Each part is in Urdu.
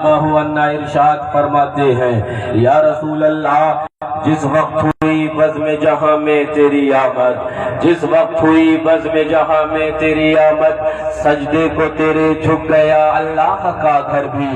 اللہ عنہ ارشاد فرماتے ہیں یا رسول اللہ جس وقت ہوئی بزم جہاں میں تیری آمد، جس وقت ہوئی بزم جہاں میں تیری آمد، سجدے کو تیرے جھک گیا اللہ کا گھر بھی،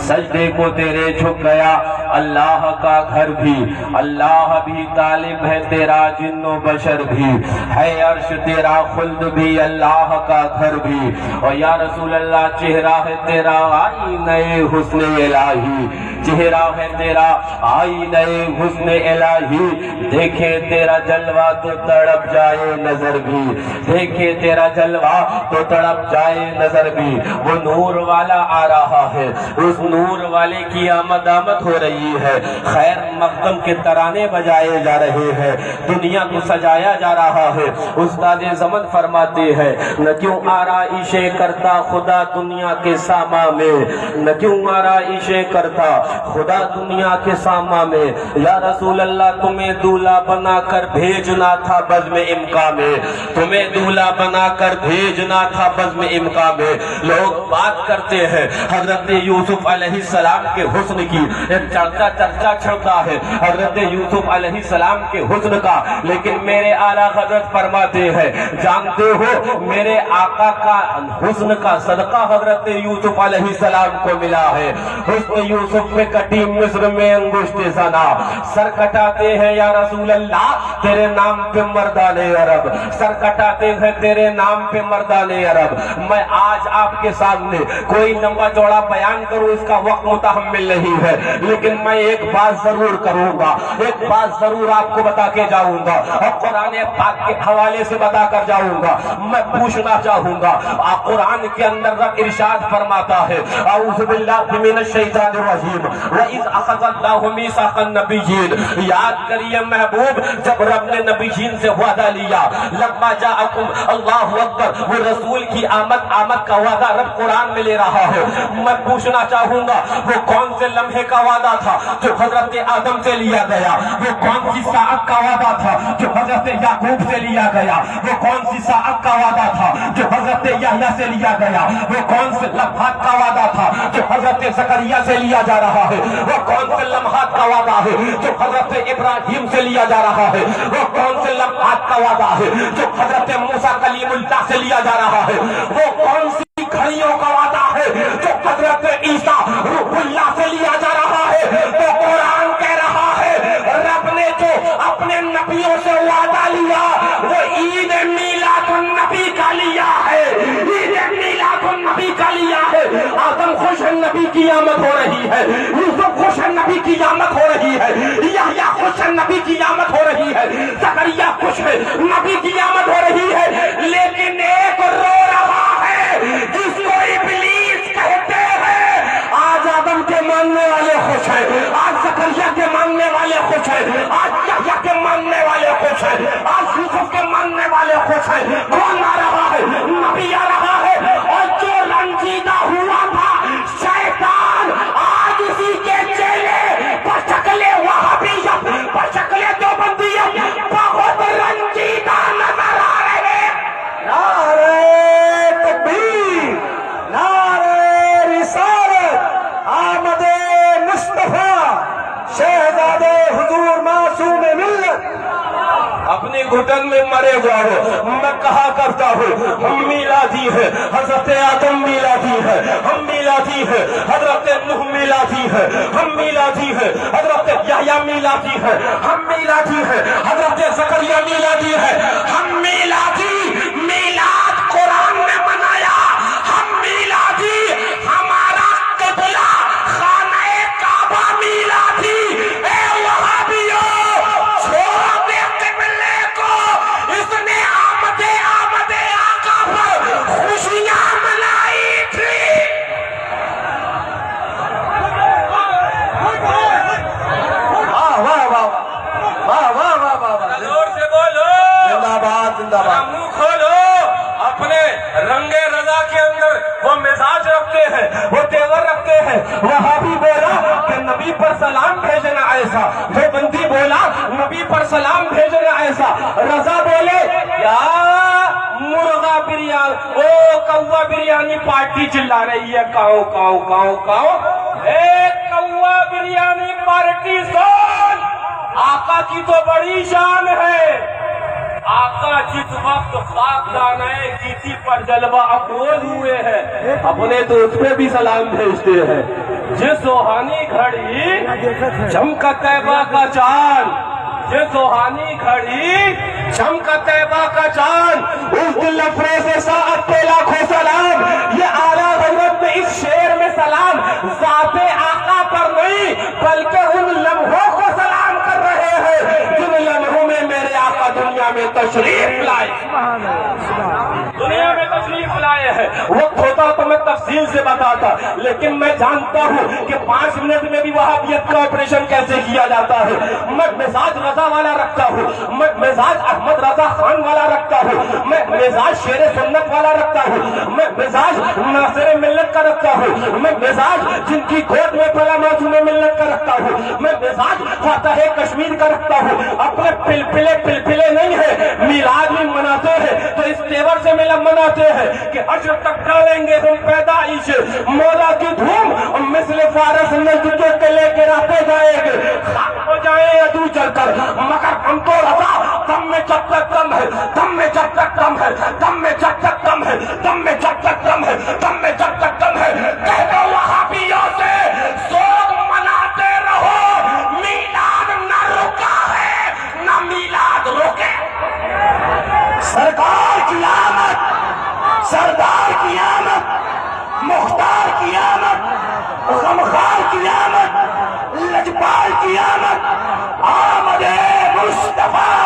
سجدے کو تیرے جھک گیا اللہ کا گھر بھی، اللہ بھی طالب ہے تیرا جن و بشر بھی، ہے عرش تیرا خلد بھی اللہ کا گھر بھی، اور یا رسول اللہ چہرہ ہے تیرا آئینہ حسن الہی، چہرہ ہے تیرا آئینہ حسن الہی، دیکھے تیرا جلوہ تو تڑپ جائے نظر بھی، دیکھے تیرا جلوہ تو تڑپ جائے نظر بھی، وہ نور والا آ رہا ہے، اس نور والے کی آمد ہو رہی ہے، خیر مقدم کے ترانے بجائے جا رہے ہیں، دنیا کو سجایا جا رہا ہے۔ استاد زمن فرماتے ہیں نہ کیوں آرائشیں کرتا خدا دنیا کے ساما میں، نہ کیوں آرائشیں کرتا خدا دنیا کے ساما میں، یا رسول اللہ تمہیں دولہا بنا کر بھیجنا تھا بزم امکا میں، تمہیں دولہا بنا کر بھیجنا تھا بزم امکا میں۔ لوگ بات کرتے ہیں حضرت یوسف علیہ السلام کے حسن کی، ایک چرچا چھڑتا ہے حضرت یوسف علیہ السلام کے حسن کا، لیکن میرے اعلیٰ حضرت فرماتے ہیں جانتے ہو میرے آقا کا حسن کا صدقہ حضرت یوسف علیہ السلام کو ملا ہے۔ حسن یوسف میں کٹی مصر میں انگشت زنا، سر کٹاتے ہیں یا رسول اللہ تیرے نام پہ مردان عرب، سر کٹاتے ہیں تیرے نام پہ مردان عرب۔ میں آج آپ کے سامنے کوئی لمبا چوڑا بیان کروں اس کا وقت متحمل نہیں ہے، لیکن میں ایک بات ضرور کروں گا، ایک بات ضرور آپ کو بتا کے جاؤں گا، اور قرآن پاک کے حوالے سے بتا کر جاؤں گا۔ میں پوچھنا چاہوں گا قرآن کے اندر رب ارشاد فرماتا ہے اعوذ باللہ من الشیطان الرجیم وَإِذْ أَخَذَ اللَّهُ مِيثَاقَ النَّبِيِّينَ، یاد کریے محبوب جب رب نے نبیین سے وعدہ لیا لما جاءکم اللہ اکبر، وہ رسول کی آمد کا وعدہ رب قرآن میں لے رہا ہے۔ میں پوچھنا چاہوں گا وہ کون سے لمحے کا وعدہ تھا جو حضرت آدم سے لیا گیا، وہ کون سی ساعت کا وعدہ تھا جو حضرت یعقوب سے لیا گیا، وہ کون سی ساعت کا وعدہ تھا جو حضرت یحییٰ سے لیا گیا، وہ کون سے لمحات کا وعدہ تھا جو حضرت زکریا سے لیا جا رہا ہے، وہ کون سے لمحات کا وعدہ ہے جو حضرت ابراہیم سے لیا جا رہا ہے، وہ کون سے لمحات کا وعدہ ہے جو حضرت موسیٰ کلیم اللہ سے لیا جا رہا ہے، وہ کون سی گھڑیوں کا وعدہ ہے جو حضرت عیسیٰ روح اللہ سے لیا جا رہا ہے۔ تو قرآن کہہ رہا ہے رب نے جو اپنے نبیوں سے وعدہ لیا وہ عید میلاد النبی کا لیا ہے، عید میلاد النبی کا لیا ہے۔ آدم خوش ہے نبی کی آمد ہو رہی ہے، یوسف خوش ہے نبی کی آمد ہو رہی ہے، یحییٰ خوش ہے نبی کی آمد ہو رہی ہے، زکریا خوش ہے نبی کی آمد ہو رہی ہے، لیکن ایک رو رہا ہے جس کو ابلیس کہتے ہیں۔ آج آدم کے ماننے والے خوش ہیں، آج زکریا کے ماننے والے خوش ہیں، آج یحییٰ کے ماننے والے خوش ہیں، آج یوسف کے ماننے والے خوش ہیں۔ کون آ رہا ہے؟ نبی آ رہا ہے، اور جو رنجیدہ ہوا تھا شیطان آج اسی کے چیلے بشکل وہابیت، بشکل دیوبندیت بہت رنجیدہ نظر آ رہے ہیں۔ نعرہ تکبیر، نعرہ رسالت، آمد مصطفیٰ شہزادے حضور معصوم ملت، اپنی گھٹن میں مرے جاؤ۔ میں کہا کرتا ہوں ہم میلادی ہے، حضرت آدم میلادی ہے، ہم میلادی ہے، حضرت نوح میلادی ہے، ہم میلادی ہے، حضرت یحییٰ میلادی ہے، ہم میلادی ہے، حضرت زکریا میلادی ہے، ہم میلادی۔ میلاد قرآن نے منایا، ہم میلادی، ہمارا قبلہ خانہ کعبہ میلادی۔ اے وہابیوں چھوڑ دے قبلے کو، اس نے آمد آقا پر خوشیاں منائی تھی۔ واہ واہ واہ واہ واہ واہ واہ، زور سے بولو زندہ باد زندہ باد۔ منہ کھولو، اپنے رنگ رضا کے اندر وہ مزاج رکھتے ہیں، وہ تیور رکھتے ہیں۔ وہابی بولا کہ نبی پر سلام بھیجنا ایسا، دیوبندی بولا نبی پر سلام بھیجنا ایسا، رضا بولے یا مرغا بریانی، او کوا بریانی پارٹی چلا رہی ہے، کاؤ کاؤ کاؤ کاؤ۔ اے بیٹی سن، آقا کی تو بڑی شان ہے۔ آقا جس وقت خاکدانہ گیتی پر جلوہ افروز ہوئے ہیں، اپنے تو اس پہ بھی سلام بھیجتے ہیں۔ جس روحانی گھڑی چمکا طیبہ کا چاند، جس روحانی گھڑی چمکا طیبہ کا چاند، اس دل افروز ساعت پہ لاکھوں سلام۔ یہ اعلیٰ حضرت میں اس شعر میں سلام ذات آقا پر نہیں بلکہ ان لمحوں کو سلام کر رہے ہیں جن لمحوں میں میرے آقا دنیا میں تشریف لائے، دنیا میں تشریف لائے ہیں۔ وقت ہوتا تو میں تفصیل سے بتاتا، لیکن میں جانتا ہوں کہ 5 منٹ میں بھی وہابیت کا آپریشن کیسے کیا جاتا ہے۔ میں مزاج رضا والا رکھتا ہوں، میں مزاج احمد رضا خان والا رکھتا ہوں، میں مزاج شیر سنت والا رکھتا ہوں، میں مزاج ناصر ملت کا رکھتا ہوں، میں مزاج جن کی گود میں پلا معصوم ملت کا رکھتا ہوں، میں مزاج فاتح کشمیر کا رکھتا ہوں۔ اپنے پلپلے نہیں ہے، میلاد بھی مناتے ہیں تو اس تیور سے ملاد مناتے ہیں کہ حشر تک ڈالیں گے ہم پیدائش مولا کی دھوم، مثل فارس نجد کے لے کے آتے جائیں گے، خاک ہو جائیں یا دو چل کر، مگر ہم تو رضا دم میں جب تک دم ہے، دم میں جب تک دم ہے، دم میں جب تک دم ہے، دم میں جب تک دم ہے، دم میں جب تک دم ہے۔ کہہ دو وہابیوں سے سوگ مناتے رہو، میلاد نہ رکا ہے نہ میلاد روکے۔ سرکار کی آمد، سردار کی آمد، مختار کی آمد، غمخوار کی آمد، لجپال کی آمد، آمد مصطفیٰ،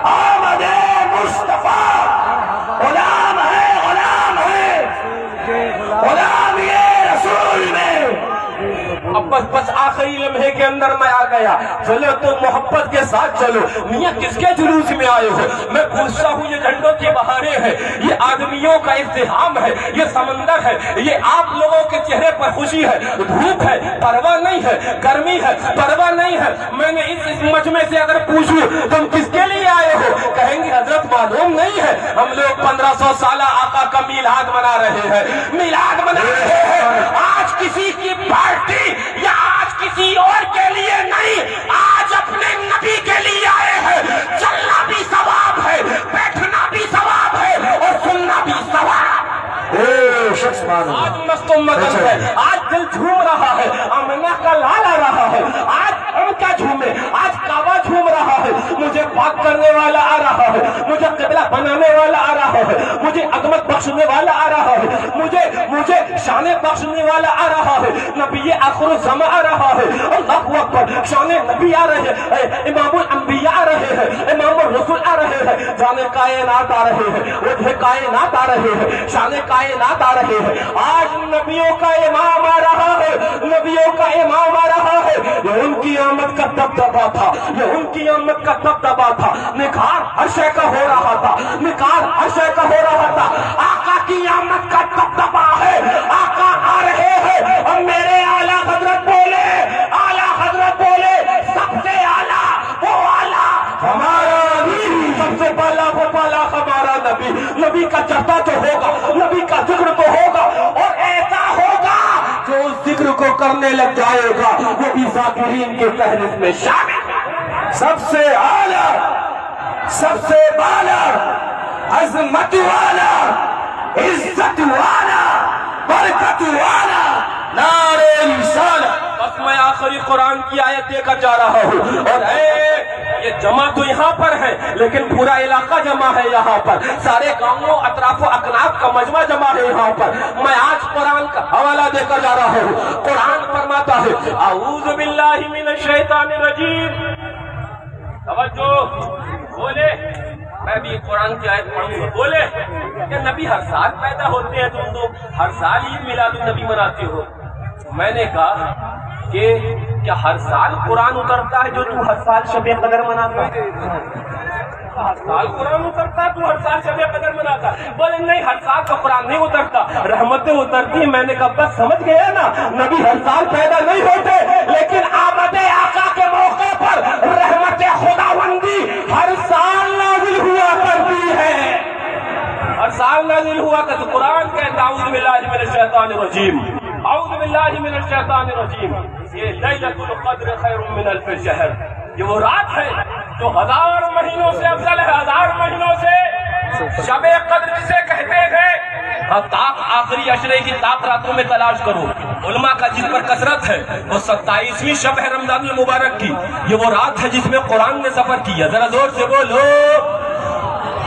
آمد مصطفیٰ، غلام ہے، غلام ہے، غلام یہ رسول میں۔ اب بس آخری لمحے کے اندر میں آ گیا، چلو تو محبت کے ساتھ چلو۔ میاں کس کے جلوس میں آئے ہو؟ میں پوچھتا ہوں، یہ جھنڈوں کی بہاریں ہیں، یہ آدمیوں کا ازدحام ہے، یہ سمندر ہے، یہ آپ لوگوں کے چہرے پر خوشی ہے، دھوپ ہے پرواہ نہیں ہے، گرمی ہے پرواہ نہیں ہے۔ میں نے اس مجمع سے اگر پوچھوں تم کس کے لیے آئے ہو، کہیں گے حضرت معلوم نہیں ہے، ہم لوگ 1500 سالہ آقا کا میلاد منا رہے ہیں، میلاد منا رہے ہیں۔ آج کسی کی پارٹی یا آج کسی اور کے لیے نہیں، آج اپنے نبی کے لیے آئے ہیں۔ چلنا بھی ثواب ہے، بیٹھنا بھی ثواب ہے اور سننا بھی ثواب۔ آج مست مگن ہے، آج دل جھوم رہا ہے، آمنہ کا لال آ رہا ہے، آج ہم کیا جھومے، آج کعبہ جھوم رہا ہے، مجھے پاک کرنے والا آ رہا ہے، مجھے قبلہ بنانے والا آ رہا ہے، مجھے عظمت بخشنے والا آ رہا ہے، مجھے شان بخشنے والا آ رہا ہے، نبی آخر الزمان آ رہا ہے، اللہ اکبر، شان نبی آ رہے ہیں، امام الانبیاء آ رہے ہیں، امام الرسول آ رہے ہیں، جان کائنات آ رہے ہیں، وجہ کائنات آ رہے ہیں، شان کائنات آ رہے ہیں۔ آج نبیوں کا امام آ رہا ہے، نبیوں کا امام آ رہا ہے۔ یہ ان کی آمد کا دبدبا تھا، یہ ان کی آمد کا دبدبا تھا، نکھار ہر شے کا ہو رہا تھا، نکھار ہر شے کا ہو رہا تھا۔ آقا کی آمد کا دبدبا ہے، آقا آ رہے ہیں اور میرے اعلیٰ حضرت بولے، اعلیٰ حضرت بولے، سب سے اعلیٰ وہ اعلیٰ ہمارا نبی، سب سے بالا وہ بالا ہمارا نبی۔ نبی کا چرچا تو ہوگا، نبی کا ذکر تو ہوگا، اور ایسا ہوگا جو اس ذکر کو کرنے لگ جائے گا وہ بھی ذاکرین کے فہرست میں شامل ہے۔ سب سے اعلیٰ، سب سے بالا، عظمت والا، عزت والا، برکت والا، نعرہ رسالت۔ بس میں آخری قرآن کی آیت دے کر جا رہا ہوں، اور یہ جمع تو یہاں پر ہے لیکن پورا علاقہ جمع ہے یہاں پر، سارے گاؤں اطراف و اکناف کا مجمع جمع ہے یہاں پر۔ میں آج قرآن کا حوالہ دے کر جا رہا ہوں۔ قرآن فرماتا ہے اعوذ باللہ من الشیطان الرجیم، توجہ بولے، میں بھی قرآن کی آیت پڑھوں گا، بولے کہ نبی ہر سال پیدا ہوتے ہیں، تم لوگ ہر سال عید میلاد النبی مناتے ہو۔ میں نے کہا کہ کیا ہر سال قرآن اترتا ہے جو تو ہر سال شب قدر مناتا ہے؟ ہر سال قرآن اترتا ہے تو ہر سال شب قدر مناتا ہے؟ بولے نہیں، ہر سال کا قرآن نہیں اترتا، رحمتیں اترتی ہیں۔ میں نے کہا بس سمجھ گیا نا، نبی ہر سال پیدا نہیں ہوتے لیکن آمد آقا کے موقع پر رحمت خداوندی ہر سال نازل ہوا کرتی ہے، ہر سال نازل ہوا کرتی۔ قرآن کہتا ہے اعوذ باللہ من الشیطان الرجیم، اعوذ باللہ من الشیطان الرجیم، یہ لیلۃ القدر خیر من الف شہر، یہ وہ رات ہے جو 1000 مہینوں سے افضل ہے، 1000 مہینوں سے۔ شب قدر جسے کہتے ہیں، طاق آخری عشرے کی طاق راتوں میں تلاش کرو، علماء کا جس پر کثرت ہے، وہ 27ویں شب ہے رمضان المبارک کی، یہ وہ رات ہے جس میں قرآن نے سفر کیا۔ ذرا زور سے بولو،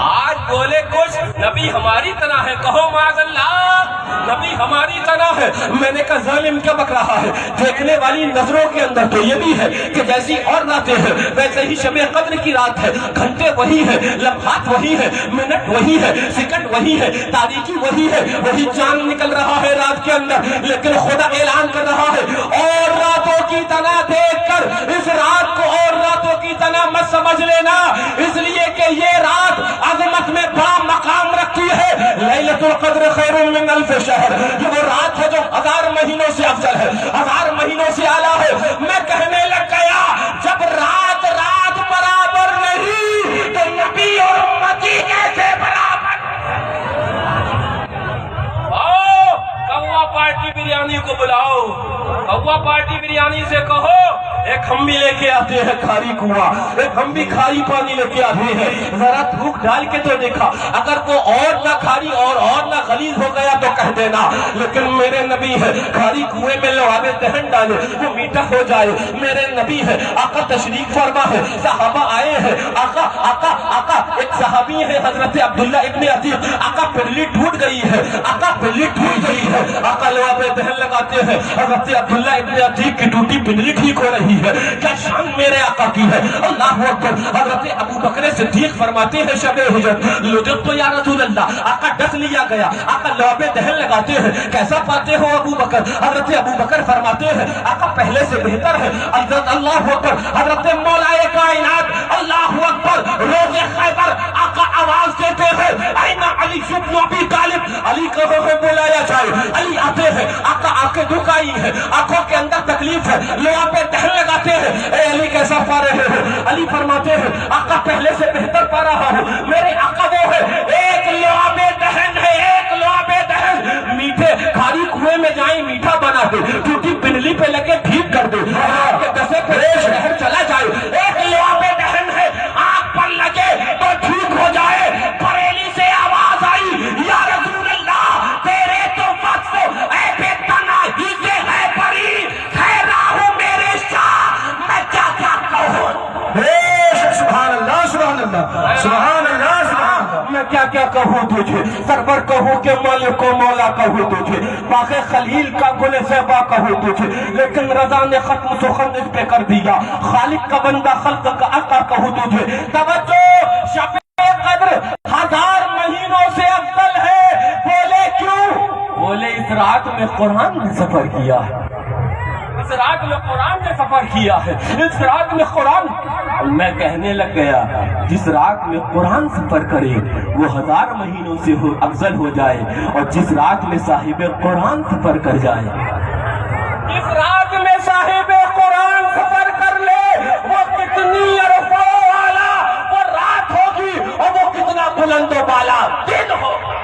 آج بولے کچھ نبی ہماری طرح ہے، کہو معاذ اللہ، نبی ہماری طرح ہے۔ میں نے کہا ظالم کیا بک رہا ہے، دیکھنے والی نظروں کے اندر تو یہ بھی ہے کہ جیسی اور راتیں ہیں ویسے ہی شب قدر کی رات ہے، گھنٹے وہی ہے، لمحات وہی ہے، منٹ وہی ہے، سیکنڈ وہی ہے، تاریخی وہی ہے، وہی چاند نکل رہا ہے رات کے اندر، لیکن خدا اعلان کر رہا ہے اور راتوں کی طرح دیکھ کر اس رات کو اور راتوں کی طرح مت سمجھ لینا، اس لیے کہ یہ رات عظمت میں بڑا مقام رکھتی ہے۔ لیلۃ القدر خیر من الف شہر، یہ وہ رات ہے جو 1000 مہینوں سے افضل ہے، 1000 مہینوں سے اعلیٰ ہے۔ میں کہنے لگ گیا جب رات رات برابر نہیں تو نبی اور امتی کیسے برابر؟ آؤ کوا پارٹی بریانی کو بلاؤ، کوا پارٹی بریانی سے کہو ایک ہم بھی لے کے آتے ہیں کھاری کنواں، ایک ہم بھی کھاری پانی لے کے آتے ہیں، ذرا تھوک ڈال کے تو دیکھا، اگر وہ اور نہ کھاری اور نہ غلیظ ہو گیا تو کہہ دینا، لیکن میرے نبی ہے کھاری کنویں میں لعاب دہن ڈالے وہ میٹھا ہو جائے، میرے نبی ہے آقا تشریف فرما ہے، صحابہ آئے ہیں، آقا آقا آقا، ایک صحابی ہے حضرت عبداللہ ابن عتیق، آقا پرلی ٹوٹ گئی ہے، آقا پرلی ٹوٹ گئی ہے، آقا لعاب دہن لگاتے ہیں، حضرت عبداللہ ابن عتیق کی ٹوٹی پنڈلی ٹھیک ہو رہی ہے، کیا شان میرے آقا کی ہے، اللہ اکبر۔ حضرت ابو بکر صدیق فرماتے ہیں شب ہجرت لوٹت تو یا رسول اللہ، آقا ڈس لیا گیا، آقا لعاب دہن لگاتے ہیں، کیسا پاتے ہو ابو بکر؟ حضرت ابو بکر فرماتے ہیں آقا پہلے سے بہتر ہے، حضرت اللہ اکبر، حضرت مولا کائنات اللہ اکبر، روز خیبر آقا آواز دیتے ہیں این علی بن ابی طالب، علی کہو ہے بلایا جائے، علی آتے ہیں، آقا آنکھیں دکھائی ہے، آنکھوں کے اندر تکلیف ہے، لعاب دہن لگاتے ہیں، اے علی کیسا پا رہے ہو؟ علی فرماتے ہیں آقا پہلے سے بہتر پا رہا ہوں، میرے آقا وہ ہے ایک لعاب دہن ہے، ایک لعاب دہن، میٹھے کھاری کنویں میں جائیں میٹھا بنا دے، ٹوٹی پنڈلی پہ لگے ٹھیک کر دے، کہ دسے پھرے شہر چلا جائے، ایک لعاب دہن ہے، آنکھ پر لگے تو ٹھیک ہو جائے۔ بریلی سے آواز آئی یا رسول اللہ تیرے تو وقت اے بے تناہی سے ہے بری، ہے راہو میرے شاہ میں کیا کیا کہوں؟ سبحان اللہ سبحان اللہ سبحان اللہ سبحان اللہ، میں کیا کیا کہوں تجھے، سرور کہوں کہ مالک و مولا کہوں تجھے، باغ خلیل کا گل زیبا کہوں تجھے، لیکن رضا نے ختم سخن اس پہ کر دیا، خالق کا بندہ خلق کا آقا کہوں تجھے۔ توجہ، شب قدر 1000 مہینوں سے افضل ہے، بولے کیوں؟ بولے اس رات میں قرآن نے سفر کیا ہے، اس رات میں قرآن نے سفر کیا ہے، اس رات میں قرآن۔ میں کہنے لگ گیا جس رات میں قرآن سفر کرے وہ 1000 مہینوں سے افضل ہو جائے، اور جس رات میں صاحب قرآن سفر کر جائے، جس رات میں صاحب قرآن سفر کر لے وہ کتنی عرفوں والا وہ رات ہوگی، اور وہ کتنا بلند و بالا دن ہوگا۔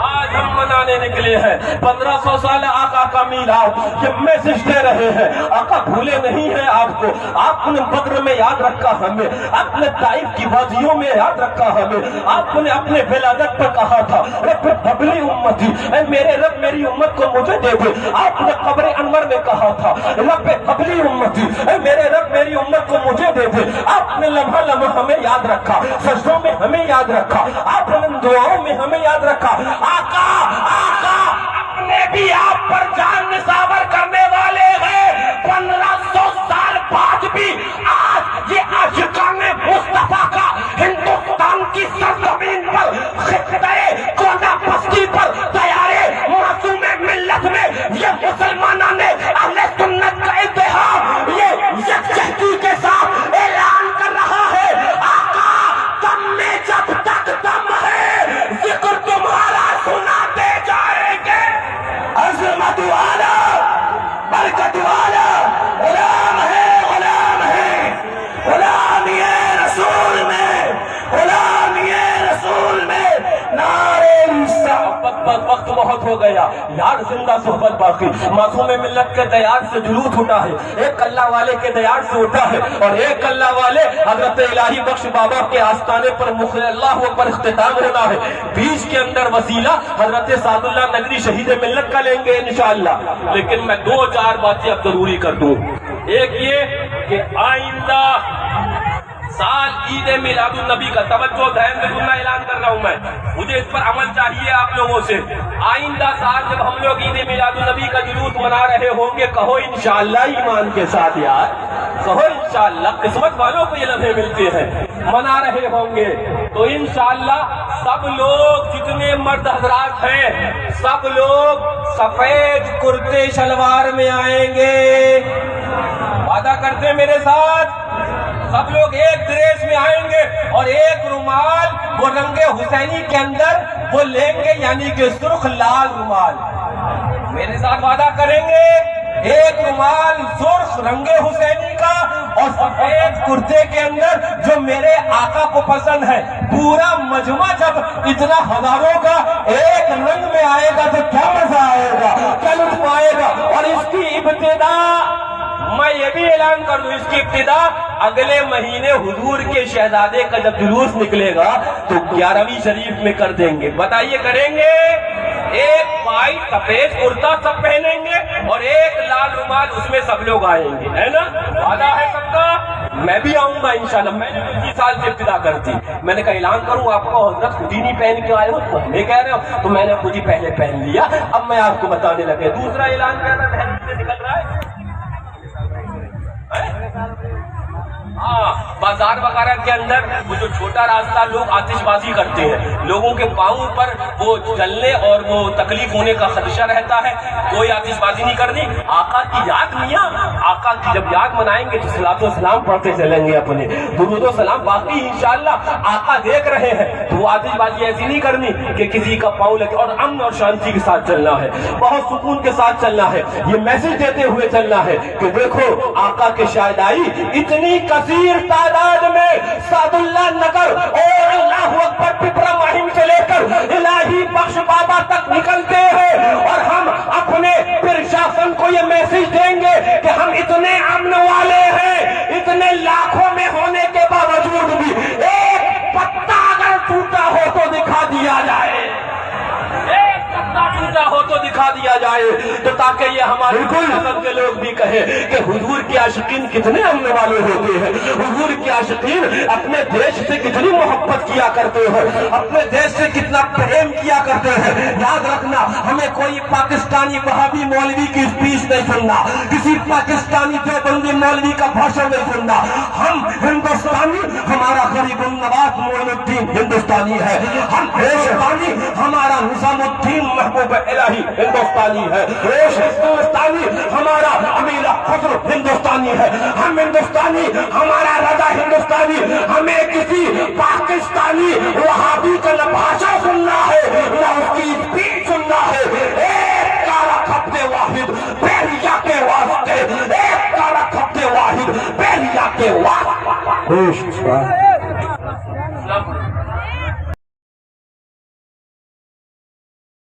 آج ہم منانے نکلے ہیں 1500 سال آقا کا میلاد، یہ میسج دے رہے ہیں، آقا بھولے نہیں ہیں آپ کو، آپ نے بدر میں یاد رکھا ہمیں، آپ نے طائف کی وادیوں میں یاد رکھا ہمیں، آپ نے اپنے ولادت پر کہا تھا رب حبلی امتی، اے میرے رب میری امت کو مجھے دے دے، آپ نے قبر انور میں کہا تھا رب حبلی امتی، اے میرے رب میری امت کو مجھے دے دے، آپ نے لمحہ لمحہ ہمیں یاد رکھا، سجدوں میں ہمیں یاد رکھا، آپ نے دعاؤں میں ہمیں یاد رکھا۔ آقا آقا اپنے بھی آپ پر جان نثار کرنے والے ہیں، 1500 سال بعد بھی آج یہ عاشقان مصطفیٰ کا ہندوستان کی سرزمین پر خطے کونا بستی پر تیارے معصوم ملت میں یہ مسلمانان اہل سنت کا اتحاد یہ یکجہتی کے ساتھ اعلان کر رہا ہے، آقا تم میں جب تک دم ہے ذکر تمہارا سناتے جائیں گے، عظمت والا نہ صحبت باقی. معصوم ملت کے دیار سے جلوس اٹھا ہے, ایک اللہ والے کے دیار سے اٹھا ہے, اور ایک اللہ والے حضرت الہی بخش بابا کے آستانے پر اللہ اکبر اختتام ہونا ہے. بیچ کے اندر وسیلہ حضرت سعد اللہ نگری شہید ملت کا لیں گے انشاءاللہ. لیکن میں 2-4 باتیں اب ضروری کر دوں. ایک یہ کہ آئندہ سال عید میلاد النبی کا توجہ ذہن میں سننا اعلان کر رہا ہوں میں, مجھے اس پر عمل چاہیے آپ لوگوں سے. آئندہ سال جب ہم لوگ عید میلاد النبی کا جلوس منا رہے ہوں گے, کہو انشاءاللہ ایمان کے ساتھ یار, کہو انشاءاللہ. قسمت والوں کو یہ لمحے ملتے ہیں. منا رہے ہوں گے تو انشاءاللہ سب لوگ جتنے مرد حضرات ہیں سب لوگ سفید کرتے شلوار میں آئیں گے. وعدہ کرتے میرے ساتھ, سب لوگ ایک ڈریس میں آئیں گے, اور ایک رومال وہ رنگ حسینی کے اندر وہ لیں گے, یعنی کہ سرخ لال رومال. میرے ساتھ وعدہ کریں گے, ایک رومال سرخ رنگ حسینی کا اور سفید کرتے کے اندر جو میرے آقا کو پسند ہے. پورا مجمع جب اتنا ہزاروں کا ایک رنگ میں آئے گا تو کیا مزہ آئے گا, کیا لطف آئے گا. اور اس کی ابتدا میں یہ بھی اعلان کر دوں, اس کی ابتدا اگلے مہینے حضور کے شہزادے کا جب جلوس نکلے گا تو 11ویں شریف میں کر دیں گے. بتائیے کریں گے؟ ایک وائٹ سفید کرتا سب پہنیں گے اور ایک لال رومال, اس میں سب لوگ آئیں گے, ہے نا؟ وعدہ ہے سب کا. میں بھی آؤں گا انشاءاللہ. میں نے 20 سال سے ابتدا کرتی, میں نے کہا اعلان کروں آپ کو, حضرت خود ہی نہیں پہن کے آئے ہو تو ہمیں کہہ رہے ہو, تو میں نے خود ہی پہلے پہن لیا. اب میں آپ کو بتانے لگے. دوسرا اعلان کیا تھا, نکل رہا ہے. ہاں, بازار وغیرہ کے اندر وہ جو چھوٹا راستہ لوگ آتش بازی کرتے ہیں, لوگوں کے پاؤں پر وہ جلنے اور وہ تکلیف ہونے کا خدشہ رہتا ہے, کوئی آتش بازی نہیں کرنی. آقا کی یاد میاں, آقا کی جب یاد منائیں گے تو صلاۃ و سلام پڑھتے چلیں گے اپنے, درود و سلام. باقی انشاءاللہ آقا دیکھ رہے ہیں تو وہ آتش بازی ایسی نہیں کرنی کہ کسی کا پاؤں لگے, اور امن اور شانتی کے ساتھ چلنا ہے, بہت سکون کے ساتھ چلنا ہے. یہ میسج دیتے ہوئے چلنا ہے کہ دیکھو آقا کے شاہدائی اتنی کثیر تعداد میں سعد اللہ نگر اور اللہ اکبر پپرا مہم سے لے کر الہی بخش بابا تک نکلتے ہیں, اور ہم اپنے پرشاسن کو یہ میسج دیں گے کہ ہم اتنے امن والے ہیں, اتنے لاکھوں میں ہونے کے باوجود بھی ایک پتا اگر ٹوٹا ہو تو دکھا دیا جائے, ایک پتا ٹوٹا ہو تو دکھا دیا جائے, تو تاکہ یہ ہمارے ملت کے لوگ بھی کہیں کہ حضور کے عاشقین کتنے امن والے ہوتے ہیں, حضور کے عاشقین اپنے دیش سے کتنی محبت کیا کرتے ہیں, اپنے دیش سے کتنا پریم کیا کرتے ہیں. یاد رکھنا, ہمیں کوئی پاکستانی وہابی مولوی کی اسپیچ نہیں سننا, کسی پاکستانی دیوبندی مولوی کا بھاشن نہیں سننا. ہم ہندوستانی, ہمارا غریب النواز معین الدین ہندوستانی ہے, ہم ہندوستانی, ہمارا نظام الدین محبوب الہی ہندوستانی ہے, ہندوستانی ہمارا امیر فخر ہندوستانی ہے, ہم ہندوستانی, ہمارا رضا ہندوستانی. ہمیں کسی پاکستانی وہابی کا نہ بھاشا سننا ہے نہ اس کی اسپیچ سننا ہے. ایک کارا خط واحد بحریہ کے واسطے, ایک کارا خط واحد بحریہ کے واسطے.